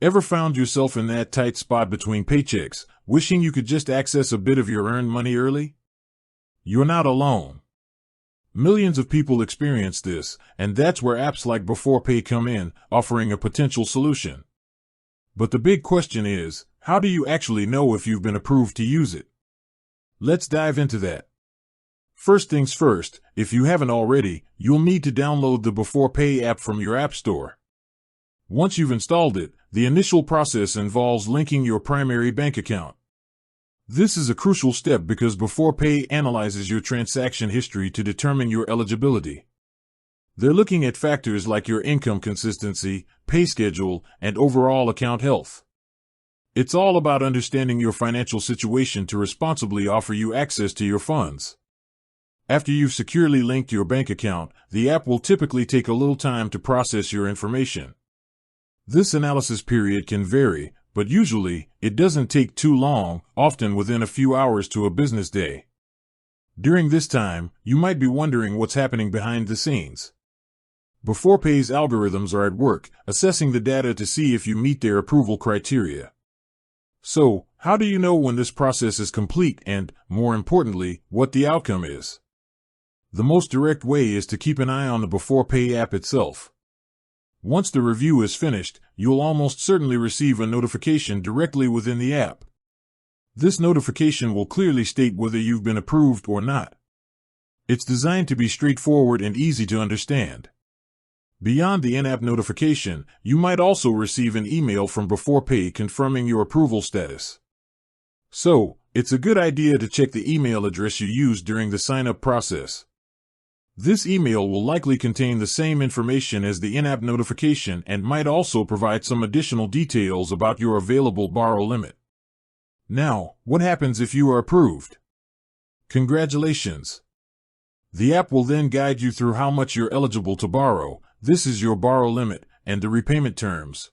Ever found yourself in that tight spot between paychecks, wishing you could just access a bit of your earned money early? You're not alone. Millions of people experience this, and that's where apps like Beforepay come in, offering a potential solution. But the big question is, how do you actually know if you've been approved to use it? Let's dive into that. First things first, if you haven't already, you'll need to download the Beforepay app from your app store. Once you've installed it, the initial process involves linking your primary bank account. This is a crucial step because Beforepay analyzes your transaction history to determine your eligibility. They're looking at factors like your income consistency, pay schedule, and overall account health. It's all about understanding your financial situation to responsibly offer you access to your funds. After you've securely linked your bank account, the app will typically take a little time to process your information. This analysis period can vary, but usually, it doesn't take too long, often within a few hours to a business day. During this time, you might be wondering what's happening behind the scenes. Beforepay's algorithms are at work, assessing the data to see if you meet their approval criteria. So, how do you know when this process is complete and, more importantly, what the outcome is? The most direct way is to keep an eye on the Beforepay app itself. Once the review is finished, you'll almost certainly receive a notification directly within the app. This notification will clearly state whether you've been approved or not. It's designed to be straightforward and easy to understand. Beyond the in-app notification, you might also receive an email from Beforepay confirming your approval status. So, it's a good idea to check the email address you used during the sign-up process. This email will likely contain the same information as the in-app notification and might also provide some additional details about your available borrow limit. Now, what happens if you are approved? Congratulations! The app will then guide you through how much you're eligible to borrow. This is your borrow limit and the repayment terms.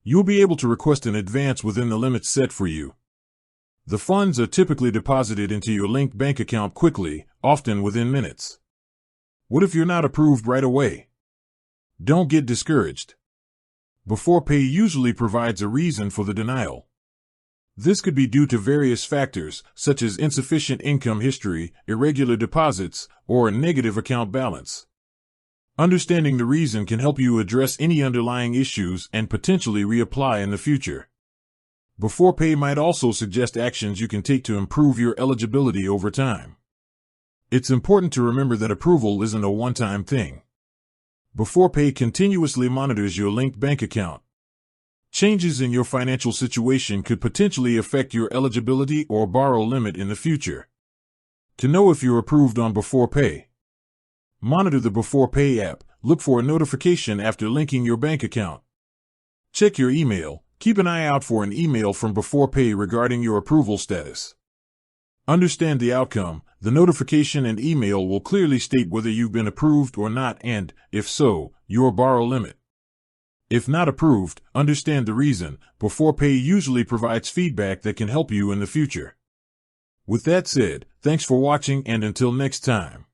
You'll be able to request an advance within the limits set for you. The funds are typically deposited into your linked bank account quickly, often within minutes. What if you're not approved right away? Don't get discouraged. Beforepay usually provides a reason for the denial. This could be due to various factors, such as insufficient income history, irregular deposits, or a negative account balance. Understanding the reason can help you address any underlying issues and potentially reapply in the future. Beforepay might also suggest actions you can take to improve your eligibility over time. It's important to remember that approval isn't a one-time thing. Beforepay continuously monitors your linked bank account. Changes in your financial situation could potentially affect your eligibility or borrow limit in the future. To know if you're approved on Beforepay, monitor the Beforepay app. Look for a notification after linking your bank account. Check your email. Keep an eye out for an email from Beforepay regarding your approval status. Understand the outcome. The notification and email will clearly state whether you've been approved or not and, if so, your borrow limit. If not approved, understand the reason. Beforepay usually provides feedback that can help you in the future. With that said, thanks for watching and until next time.